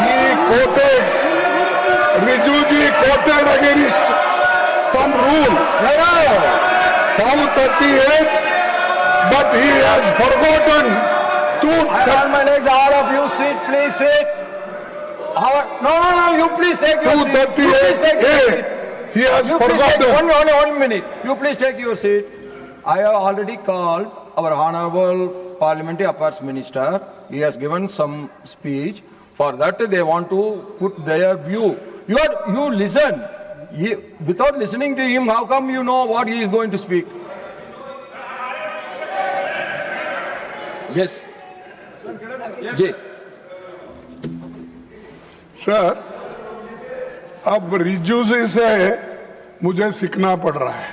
He quoted, Rijuji quoted against some rule, Psalm 38, but he has forgotten to. I on my legs, all of you sit, please sit. No, you please take your seat. You please take your seat. 238A, he has You please take, forgotten. one minute. You please take your seat. I have already called our Honorable Parliamentary Affairs Minister. He has given some speech. For that they want to put their view. You listen. Without listening to him, how come you know what he is going to speak? Yes. Yes. Sir, अब रिजू से मुझे सीखना पड़ रहा है।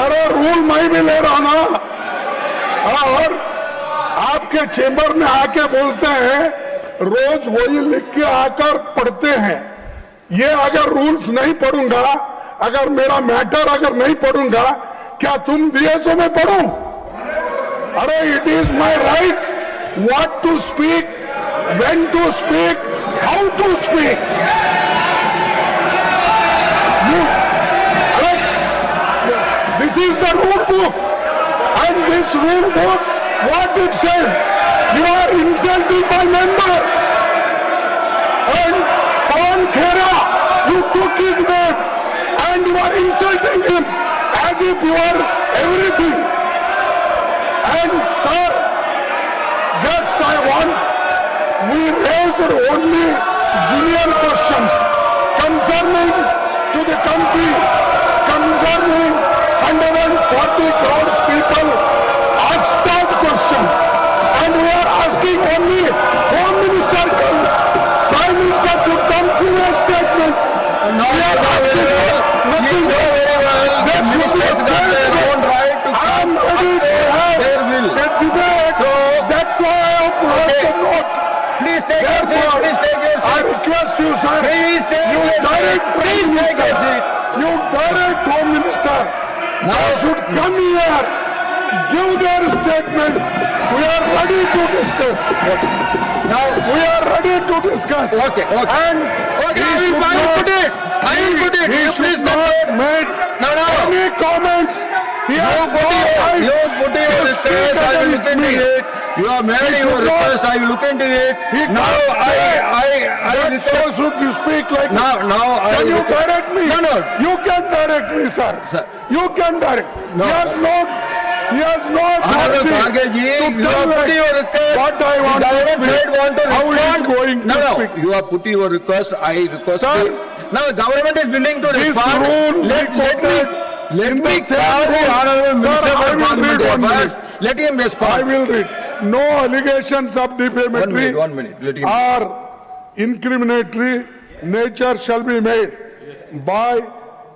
अरे rule मैं भी ले रहा हूं ना, और आपके चेंबर में आके बोलते हैं, रोज वही लिख के आकर पढ़ते हैं। ये अगर रूल्स नहीं पढ़ूंगा, अगर मेरा मैटर अगर नहीं पढ़ूंगा, क्या तुम दिए सो मैं पढ़ूं? अरे it is my right what to speak, when to speak, how to speak. This is the rule book, and this rule book, what it says, you are insulting my member. And Pawan Khera, you took his name, and you are insulting him as if you are everything. And sir, just I want. We raised only genuine questions concerning to the country, concerning 140 crores people asked us question, and we are asking only Home Minister, Prime Minister should come to a statement. We are asking nothing. There should be a statement. I am ready to have a debate. So that's why I have brought the note. Please take your seat. Please take your seat. I request you, sir. Please take You your direct seat. Please take your seat. You direct Home Minister. Now should come here, give their statement. We are ready to discuss. Now we are ready to discuss. Okay. And Okay, he I will should put it. I will put it. He You should please not make No. any comments. He has no right You put your to request. speak I will against look into me. it. You have made He your should not- request. I will look into it. He Now can't say I that so request. should you speak like Now I Can you request- direct me? No. You can direct me, sir. Sir. You can direct. No. He has no Honorable authority Kharge ji, to you tell have put us your request. what I want The to government speak. side want to How he is respond. going to No. speak. You have put your request. I request. Sir, Now the government is willing to This respond. rule Let we me quoted in the same call the rule. Honorable Sir, Minister I for will Parliamentary read one Affairs. minute. Let him I respond. will read. No allegations of defamatory 1 minute. Let him. or incriminatory nature shall be made by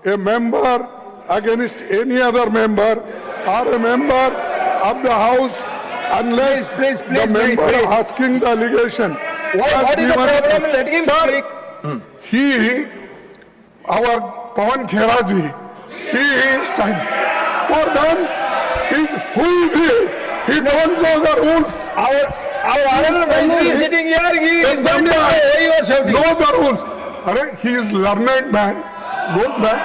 a member against any other member or a member of the House unless Please, the member please. asking the allegation. What has is the given- problem? Let him Sir, speak. our Pawan Khera ji, he is standing. For them, who is he? He don't know the rules. Our honorable minister is sitting here. He is going to member say he was shouting. know the rules. He is learned man, good man,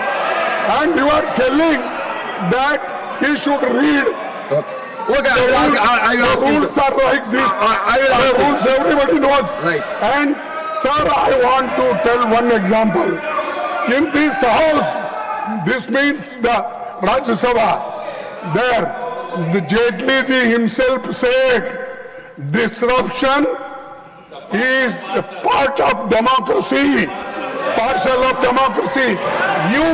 and you are telling that he should read. Okay, I will ask The him. rules are like this. I will ask The him. rules everybody knows. Right. And sir, I want to tell one example. In this house, this means the Rajya Sabha, there, the Jaitley ji himself said, disruption is a part of democracy, partial of democracy. You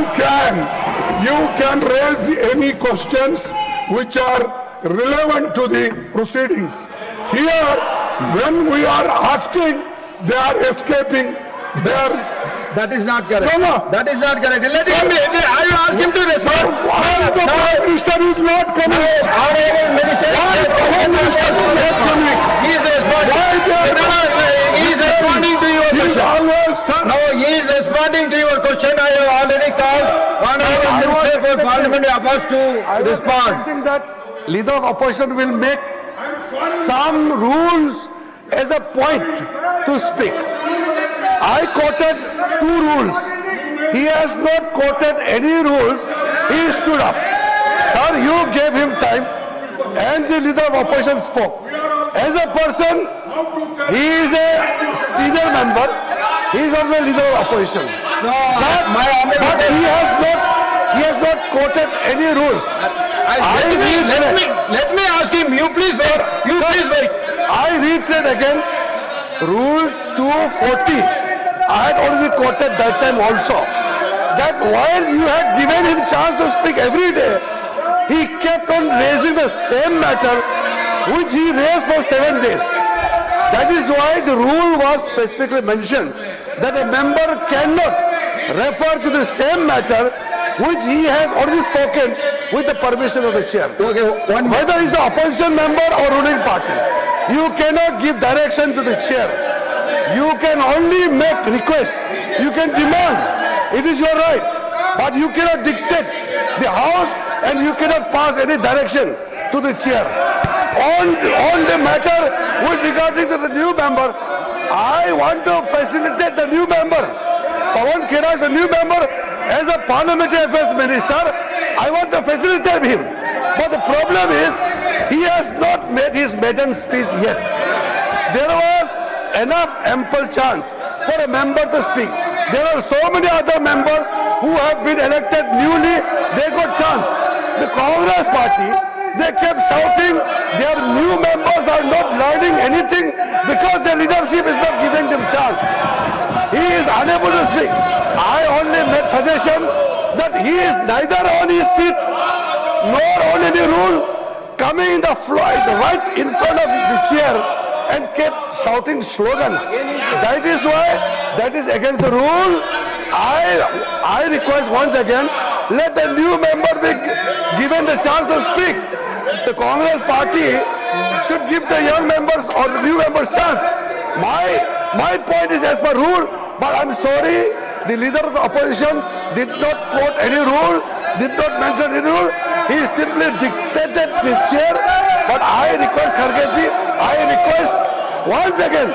can raise any questions which are relevant to the proceedings. Here, when we are asking, they are escaping. They are. That is not correct. No. That is not correct. Let him. I will ask him to Sir, respond. why is the Prime Minister is not coming? Honorable minister. Why is the Home Minister is not coming? He is responding. Why they are not? He is responding to your He is question. always, sir. No, he is responding to your question. I have already called Honorable Minister for Parliamentary Affairs to respond. Something that leader of opposition will make some rules as a point to speak. I quoted 2 rules. He has not quoted any rules. He stood up. Sir, you gave him time and the leader of opposition spoke. As a person, he is a senior member. He is also a leader of opposition. No, But he has not quoted any rules. Let me ask him. You please wait. You please wait. I reiterate again, Rule 240. I had already quoted that time also. That while you had given him chance to speak every day, he kept on raising the same matter which he raised for 7 days. That is why the rule was specifically mentioned that a member cannot refer to the same matter which he has already spoken with the permission of the chair. Okay, Whether he's the opposition member or ruling party, you cannot give direction to the chair. You can only make requests. You can demand. It is your right. But you cannot dictate the house and you cannot pass any direction to the chair. On the matter with regarding to the new member, I want to facilitate the new member. Pawan Khera is a new member. As a parliamentary affairs minister, I want to facilitate him. But the problem is, he has not made his maiden speech yet. There was enough ample chance for a member to speak. There are so many other members who have been elected newly, they got chance. The Congress party, they kept shouting their new members are not learning anything because their leadership is not giving them chance. He is unable to speak. I only made suggestion that he is neither on his seat nor on any rule, coming in the floor right in front of the chair and kept shouting slogans. That is why, that is against the rule. I request once again, let the new member be given the chance to speak. The Congress party should give the young members or the new members chance. My point is as per rule, but I'm sorry, the leader of the opposition did not quote any rule, did not mention any rule. He simply dictated the chair. But I request Khargeji, I request once again,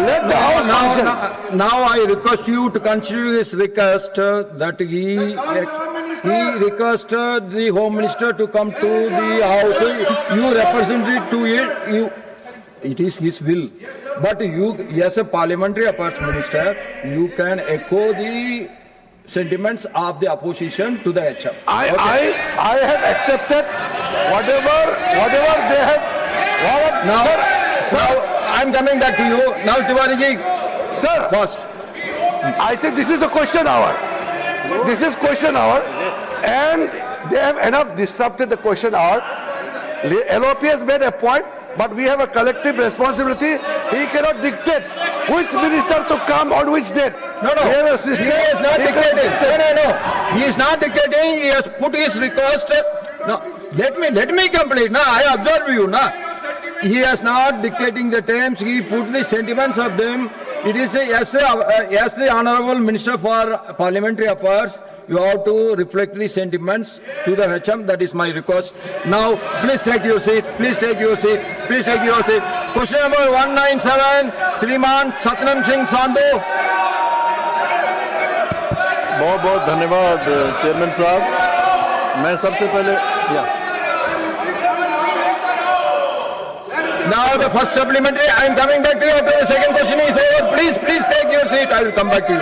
let the house function. Now I request you to consider his request that he requested the Home Minister to come to the house. You represent it to it. It is his will. But you, as a parliamentary affairs minister, you can echo the sentiments of the opposition to the HF. I have accepted whatever they have. Now I'm coming back to you. Now Tiwari ji, Sir, first. I think this is a question hour. This is question hour, and they have enough disrupted the question hour. LOP has made a point, but we have a collective responsibility. He cannot dictate which minister to come on which date. No. We have a system. He is not dictating. No. He is not dictating. He has put his request. No. Let me complete. No, I observe you. No. He has not dictating the terms. He put the sentiments of them. It is as the Honorable Minister for Parliamentary Affairs, you have to reflect the sentiments to the HM. That is my request. Now, please take your seat. Please take your seat. Please take your seat. Question number 197, Shriman Satnam Singh Sandhu. बहुत बहुत धन्यवाद chairman साहब। मैं सबसे पहले Now the first supplementary, I am coming back to you after the second question is over. Please take your seat. I will come back to you.